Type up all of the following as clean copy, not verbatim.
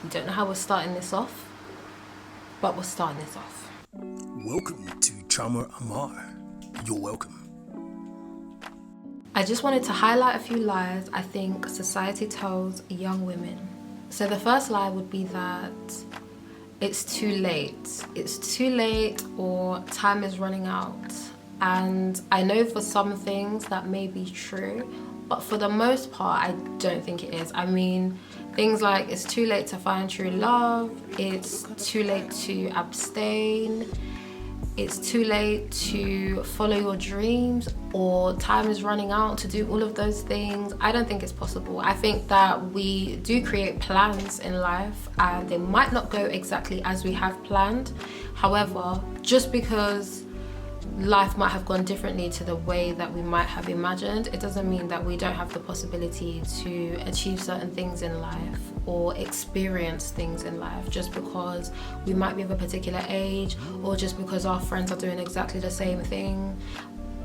We don't know how we're starting this off, but we're starting this off. Welcome to Chama Amar. You're welcome. I just wanted to highlight a few lies I think society tells young women. So the first lie would be that it's too late. It's too late or time is running out. And I know for some things that may be true, but for the most part, I don't think it is. I mean, things like it's too late to find true love, it's too late to abstain, it's too late to follow your dreams, or time is running out to do all of those things. I don't think it's possible. I think that we do create plans in life and they might not go exactly as we have planned. However, just because life might have gone differently to the way that we might have imagined, it doesn't mean that we don't have the possibility to achieve certain things in life or experience things in life just because we might be of a particular age or just because our friends are doing exactly the same thing,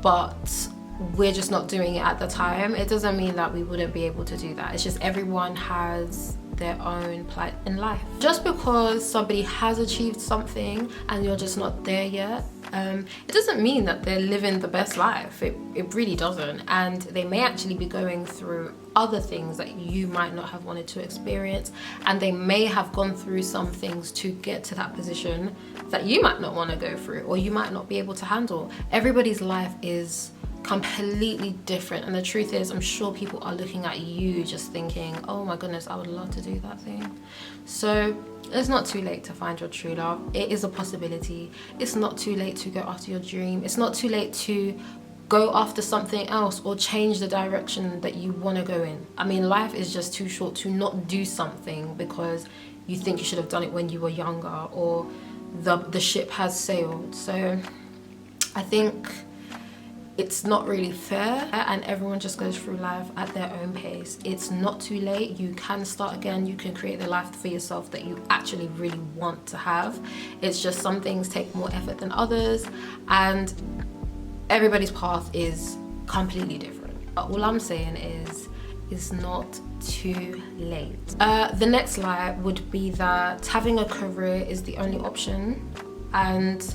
but we're just not doing it at the time. It doesn't mean that we wouldn't be able to do that. It's just everyone has their own plight in life. Just because somebody has achieved something and you're just not there yet, it doesn't mean that they're living the best life. It really doesn't. And they may actually be going through other things that you might not have wanted to experience, and they may have gone through some things to get to that position that you might not want to go through or you might not be able to handle. Everybody's life is completely different, and the truth is, I'm sure people are looking at you just thinking, oh my goodness, I would love to do that thing. So it's not too late to find your true love. It is a possibility. It's not too late to go after your dream. It's not too late to go after something else or change the direction that you want to go in. I mean, life is just too short to not do something because you think you should have done it when you were younger or the ship has sailed. So I think it's not really fair, and everyone just goes through life at their own pace. It's not too late. You can start again. You can create the life for yourself that you actually really want to have. It's just some things take more effort than others, and everybody's path is completely different. But all I'm saying is it's not too late. The next lie would be that having a career is the only option, and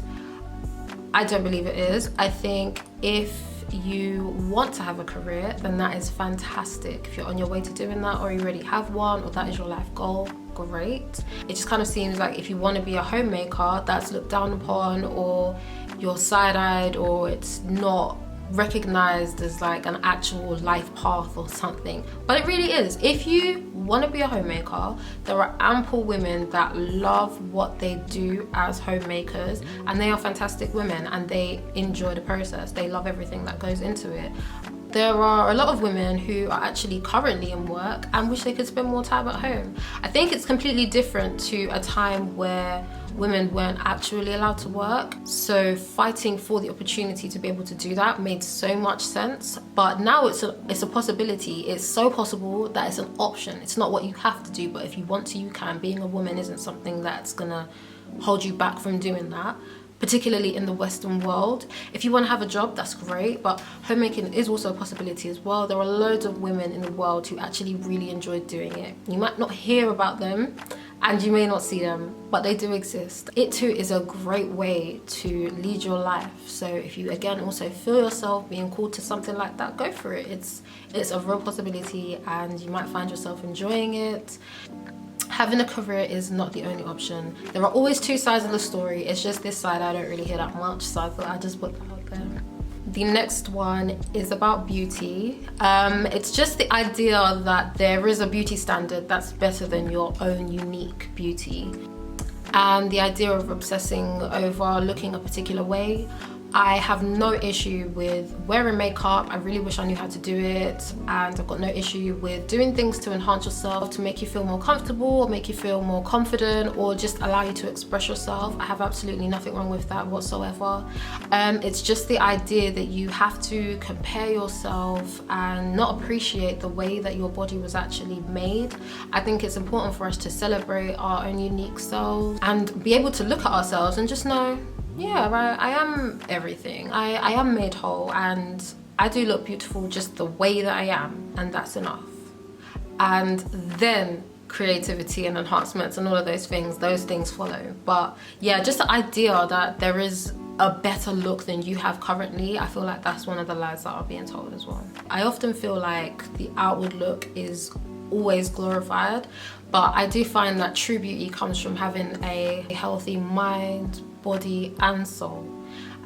I don't believe it is. I think if you want to have a career, then that is fantastic. If you're on your way to doing that, or you already have one, or that is your life goal, great. It just kind of seems like if you want to be a homemaker, that's looked down upon, or you're side-eyed, or it's not recognized as like an actual life path or something. But it really is. If you want to be a homemaker, there are ample women that love what they do as homemakers, and they are fantastic women and they enjoy the process. They love everything that goes into it. There are a lot of women who are actually currently in work and wish they could spend more time at home. I think it's completely different to a time where women weren't actually allowed to work. So fighting for the opportunity to be able to do that made so much sense. But now it's a possibility. It's so possible that it's an option. It's not what you have to do, but if you want to, you can. Being a woman isn't something that's gonna hold you back from doing that, particularly in the Western world. If you want to have a job, that's great, but homemaking is also a possibility as well. There are loads of women in the world who actually really enjoy doing it. You might not hear about them and you may not see them, but they do exist. It too is a great way to lead your life. So if you again also feel yourself being called to something like that, go for it. It's a real possibility and you might find yourself enjoying it. Having a career is not the only option. There are always two sides of the story. It's just this side I don't really hear that much, so I thought I'd just put that out there. The next one is about beauty. It's just the idea that there is a beauty standard that's better than your own unique beauty. And the idea of obsessing over looking a particular way. I have no issue with wearing makeup. I really wish I knew how to do it, and I've got no issue with doing things to enhance yourself, to make you feel more comfortable or make you feel more confident or just allow you to express yourself. I have absolutely nothing wrong with that whatsoever. It's just the idea that you have to compare yourself and not appreciate the way that your body was actually made. I think it's important for us to celebrate our own unique selves and be able to look at ourselves and just know, yeah, right, I am everything. I am made whole and I do look beautiful just the way that I am, and that's enough. And then creativity and enhancements and all of those things follow. But yeah, just the idea that there is a better look than you have currently, I feel like that's one of the lies that are being told as well. I often feel like the outward look is always glorified, but I do find that true beauty comes from having a healthy mind, body and soul.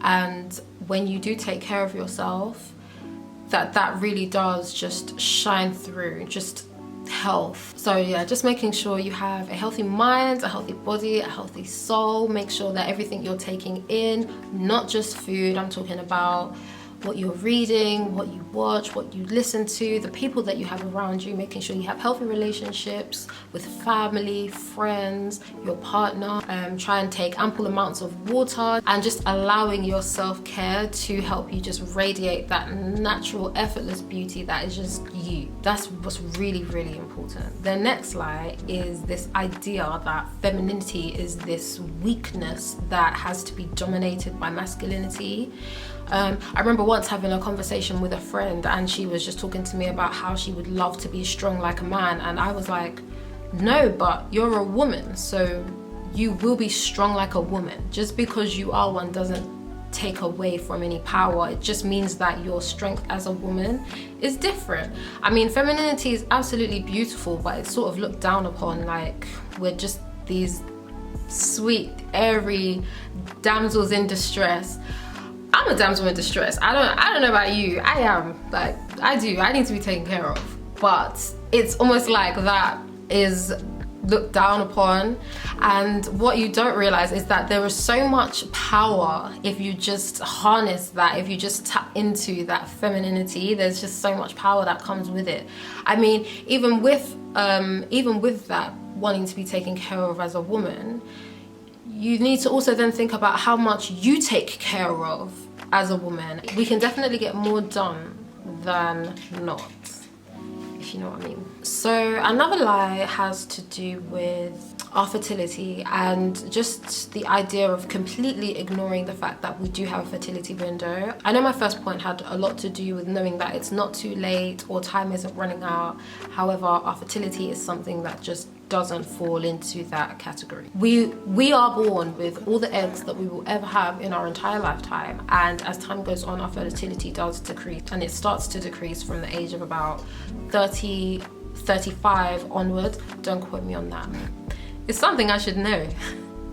And when you do take care of yourself, that really does just shine through, just health. So yeah, just making sure you have a healthy mind, a healthy body, a healthy soul. Make sure that everything you're taking in, not just food, I'm talking about what you're reading, what you watch, what you listen to, the people that you have around you, making sure you have healthy relationships with family, friends, your partner. Try and take ample amounts of water and just allowing your self-care to help you just radiate that natural, effortless beauty that is just you. That's what's really, really important. The next lie is this idea that femininity is this weakness that has to be dominated by masculinity. I remember once having a conversation with a friend and she was just talking to me about how she would love to be strong like a man, and I was like, no, but you're a woman, so you will be strong like a woman. Just because you are one doesn't take away from any power. It just means that your strength as a woman is different. I mean, femininity is absolutely beautiful, but it's sort of looked down upon, like we're just these sweet, airy damsels in distress. I'm a damsel in distress. I don't know about you. I am. Like, I need to be taken care of. But it's almost like that is looked down upon. And what you don't realize is that there is so much power if you just harness that, if you just tap into that femininity. There's just so much power that comes with it. I mean, even with that wanting to be taken care of as a woman, you need to also then think about how much you take care of as a woman. We can definitely get more done than not, if you know what I mean. So another lie has to do with our fertility and just the idea of completely ignoring the fact that we do have a fertility window. I know my first point had a lot to do with knowing that it's not too late or time isn't running out. However, our fertility is something that just doesn't fall into that category. We are born with all the eggs that we will ever have in our entire lifetime, and as time goes on, our fertility does decrease, and it starts to decrease from the age of about 30, 35 onwards. Don't quote me on that. It's something I should know.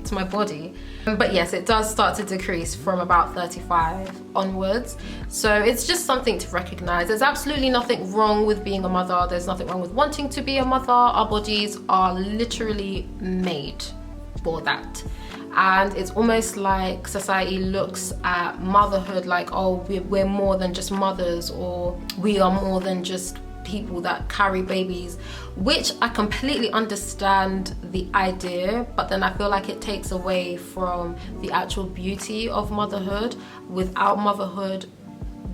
It's my body. But yes, it does start to decrease from about 35 onwards. So it's just something to recognize. There's absolutely nothing wrong with being a mother. There's nothing wrong with wanting to be a mother. Our bodies are literally made for that. And it's almost like society looks at motherhood like, oh, we're more than just mothers, or we are more than just people that carry babies, which I completely understand the idea, but then I feel like it takes away from the actual beauty of motherhood. Without motherhood,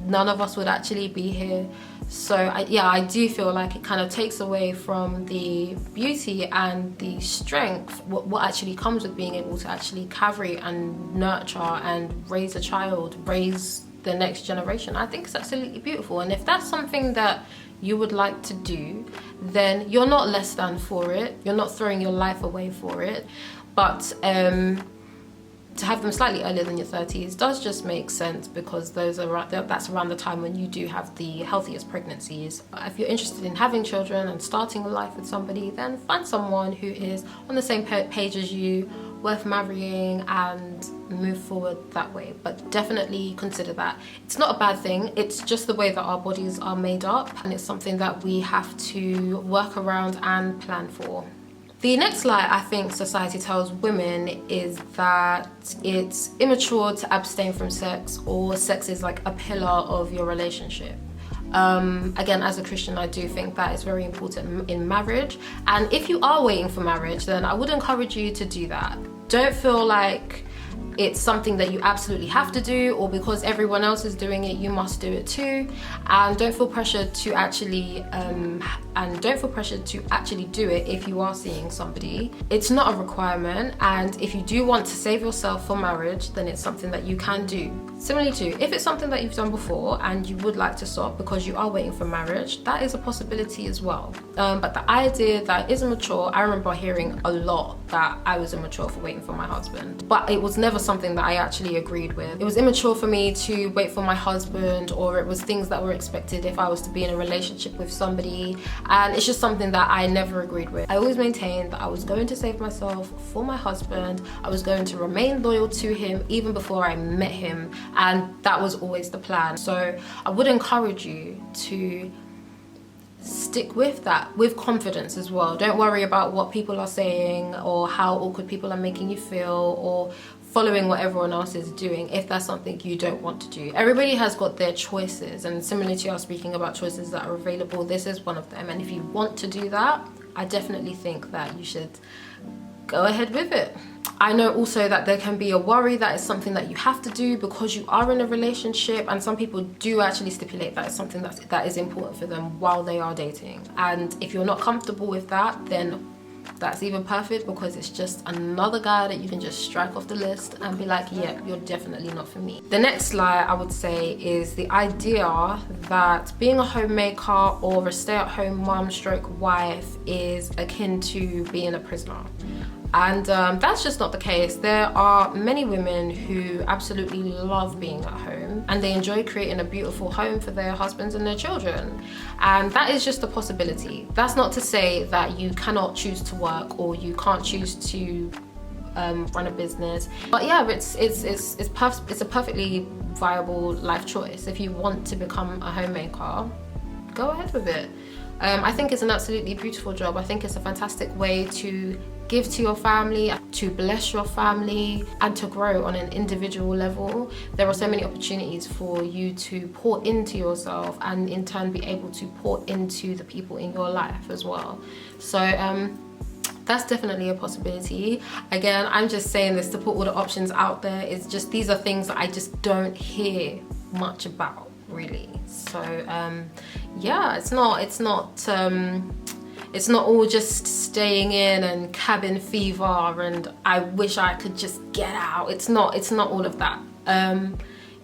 none of us would actually be here. So I do feel like it kind of takes away from the beauty and the strength, what actually comes with being able to actually carry and nurture and raise a child, raise the next generation. I think it's absolutely beautiful, and if that's something that you would like to do, then you're not less than for it. You're not throwing your life away for it. But to have them slightly earlier than your 30s does just make sense, because that's around the time when you do have the healthiest pregnancies. If you're interested in having children and starting a life with somebody, then find someone who is on the same page as you, worth marrying, and move forward that way. But definitely consider that. It's not a bad thing. It's just the way that our bodies are made up, and it's something that we have to work around and plan for. The next lie I think society tells women is that it's immature to abstain from sex, or sex is like a pillar of your relationship. Again, as a Christian, I do think that is very important in marriage. And if you are waiting for marriage, then I would encourage you to do that. Don't feel like it's something that you absolutely have to do, or because everyone else is doing it, you must do it too. And don't feel pressured to actually do it if you are seeing somebody. It's not a requirement, and if you do want to save yourself for marriage, then it's something that you can do. Similarly to, if it's something that you've done before and you would like to stop because you are waiting for marriage, that is a possibility as well. But the idea that is immature, I remember hearing a lot that I was immature for waiting for my husband. But it was never something that I actually agreed with. It was immature for me to wait for my husband, or it was things that were expected if I was to be in a relationship with somebody. And it's just something that I never agreed with. I always maintained that I was going to save myself for my husband. I was going to remain loyal to him even before I met him. And that was always the plan. So I would encourage you to stick with that with confidence as well. Don't worry about what people are saying or how awkward people are making you feel, or following what everyone else is doing if that's something you don't want to do. Everybody has got their choices, and similarly to us speaking about choices that are available, this is one of them. And if you want to do that, I definitely think that you should go ahead with it. I know also that there can be a worry that it's something that you have to do because you are in a relationship, and some people do actually stipulate that it's something that is important for them while they are dating. And if you're not comfortable with that, then that's even perfect, because it's just another guy that you can just strike off the list and be like, yeah, you're definitely not for me. The next lie I would say is the idea that being a homemaker or a stay-at-home mom stroke wife is akin to being a prisoner. And that's just not the case. There are many women who absolutely love being at home, and they enjoy creating a beautiful home for their husbands and their children. And that is just a possibility. That's not to say that you cannot choose to work or you can't choose to run a business. But yeah, it's a perfectly viable life choice. If you want to become a homemaker, go ahead with it. I think it's an absolutely beautiful job. I think it's a fantastic way to give to your family, to bless your family, and to grow on an individual level. There are so many opportunities for you to pour into yourself and in turn be able to pour into the people in your life as well. So that's definitely a possibility. Again, I'm just saying this to put all the options out there. It's just, these are things that I just don't hear much about, really. So yeah, it's not all just staying in and cabin fever and I wish I could just get out. It's not all of that.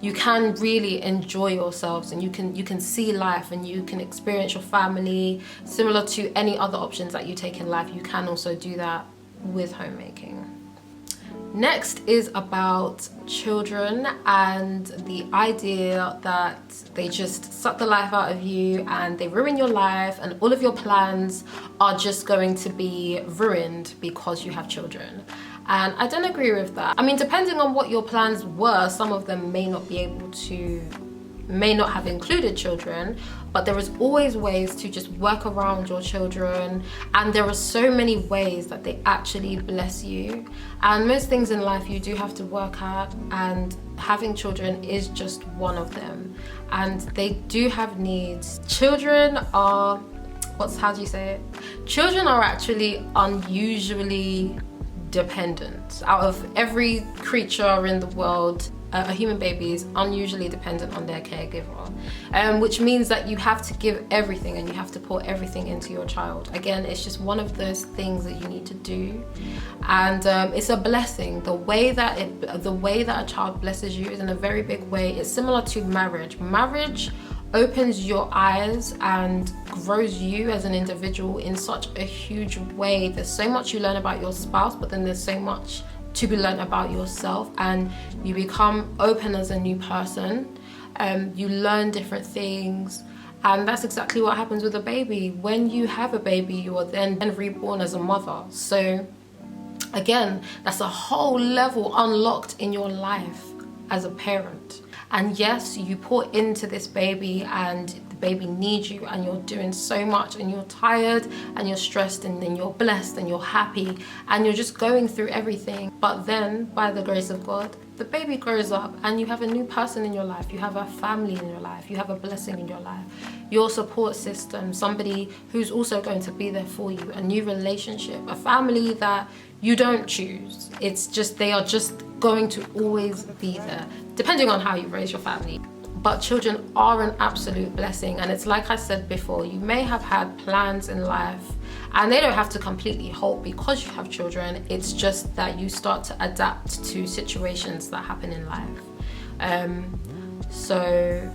You can really enjoy yourselves, and you can see life, and you can experience your family similar to any other options that you take in life. You can also do that with homemaking. Next is about children and the idea that they just suck the life out of you and they ruin your life, and all of your plans are just going to be ruined because you have children. And I don't agree with that. I mean, depending on what your plans were, some of them may not have included children, but there is always ways to just work around your children, and there are so many ways that they actually bless you. And most things in life you do have to work at, and having children is just one of them, and they do have needs. Children are, how do you say it? Children are actually unusually dependent. Out of every creature in the world, a human baby is unusually dependent on their caregiver, which means that you have to give everything and you have to pour everything into your child. Again, it's just one of those things that you need to do, and it's a blessing. The way that a child blesses you is in a very big way. It's similar to marriage. Marriage opens your eyes and grows you as an individual in such a huge way. There's so much you learn about your spouse, but then there's so much to be learned about yourself, and you become open as a new person. You learn different things, and that's exactly what happens with a baby. When you have a baby, you are then reborn as a mother. So again, that's a whole level unlocked in your life as a parent. And yes, you pour into this baby and the baby needs you, and you're doing so much, and you're tired and you're stressed, and then you're blessed and you're happy and you're just going through everything. But then by the grace of God, the baby grows up and you have a new person in your life, you have a family in your life, you have a blessing in your life, your support system, somebody who's also going to be there for you, a new relationship, a family that you don't choose. It's just, they are just going to always be there, depending on how you raise your family. But children are an absolute blessing, and it's like I said before, you may have had plans in life and they don't have to completely halt because you have children. It's just that you start to adapt to situations that happen in life. So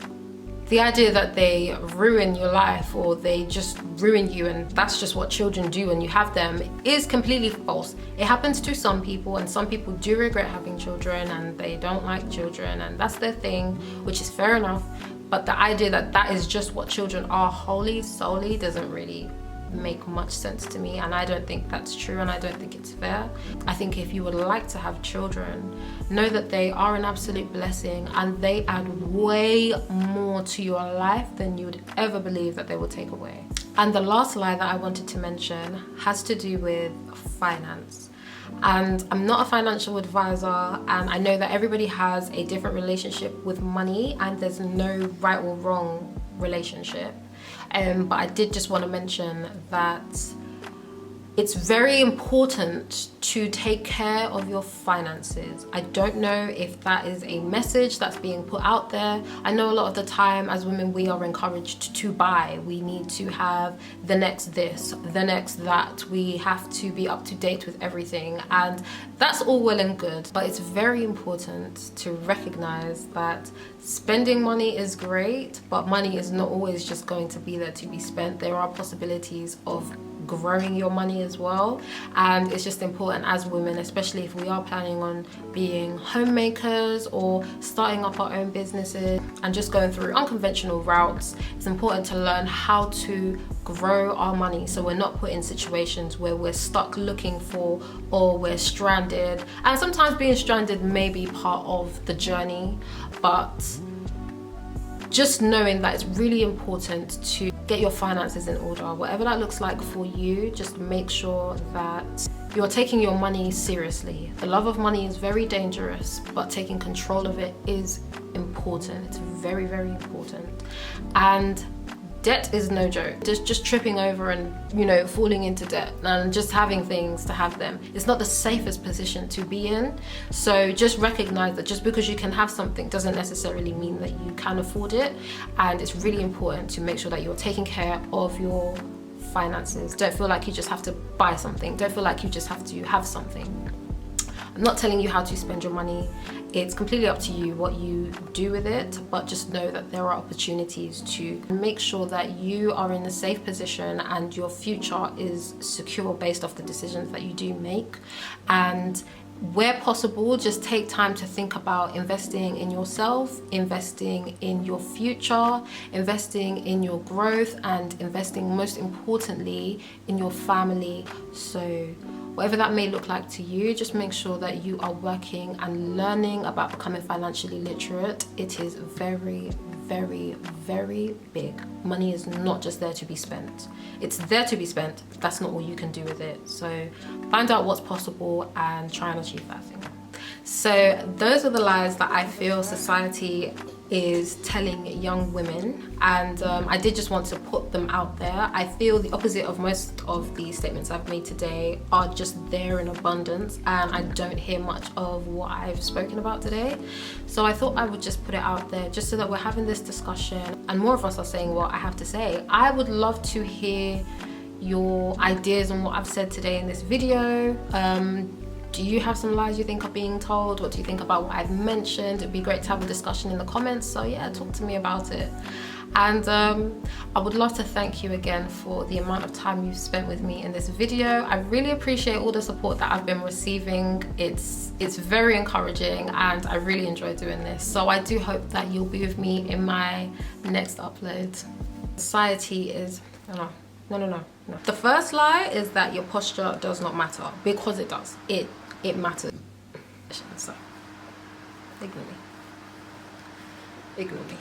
The idea that they ruin your life or they just ruin you and that's just what children do when you have them is completely false. It happens to some people, and some people do regret having children and they don't like children, and that's their thing, which is fair enough. But the idea that that is just what children are wholly, solely, doesn't really make much sense to me, and I don't think that's true, and I don't think it's fair. I think if you would like to have children, know that they are an absolute blessing and they add way more to your life than you would ever believe that they will take away. And the last lie that I wanted to mention has to do with finance. And I'm not a financial advisor, and I know that everybody has a different relationship with money and there's no right or wrong relationship. But I did just want to mention that it's very important to take care of your finances. I don't know if that is a message that's being put out there. I know a lot of the time as women we are encouraged to buy. We need to have the next this, the next that. We have to be up to date with everything, and that's all well and good, but it's very important to recognize that spending money is great, but money is not always just going to be there to be spent. There are possibilities of growing your money as well, and it's just important as women, especially if we are planning on being homemakers or starting up our own businesses and just going through unconventional routes. It's important to learn how to grow our money so we're not put in situations where we're stuck looking for, or we're stranded. And sometimes being stranded may be part of the journey, but just knowing that it's really important to get your finances in order, whatever that looks like for you. Just make sure that you're taking your money seriously. The love of money is very dangerous, but taking control of it is important. It's very, very important. And debt is no joke. Just tripping over and, falling into debt and just having things to have them. It's not the safest position to be in. So just recognize that just because you can have something doesn't necessarily mean that you can afford it. And it's really important to make sure that you're taking care of your finances. Don't feel like you just have to buy something. Don't feel like you just have to have something. I'm not telling you how to spend your money. It's completely up to you what you do with it, but just know that there are opportunities to make sure that you are in a safe position and your future is secure based off the decisions that you do make. And where possible, just take time to think about investing in yourself, investing in your future, investing in your growth, and investing most importantly in your family. So whatever that may look like to you, just make sure that you are working and learning about becoming financially literate. It is very, very, very big. Money is not just there to be spent. It's there to be spent, but that's not all you can do with it. So find out what's possible and try and achieve that thing. So those are the lies that I feel society is telling young women, and I did just want to put them out there. I feel the opposite of most of the statements I've made today are just there in abundance, and I don't hear much of what I've spoken about today. So I thought I would just put it out there just so that we're having this discussion and more of us are saying what I have to say. I would love to hear your ideas on what I've said today in this video. Do you have some lies you think are being told? What do you think about what I've mentioned? It'd be great to have a discussion in the comments. So yeah, talk to me about it. And I would love to thank you again for the amount of time you've spent with me in this video. I really appreciate all the support that I've been receiving. It's very encouraging and I really enjoy doing this. So I do hope that you'll be with me in my next upload. Society is, no. The first lie is that your posture does not matter, because it does. It matters. So, ignore me.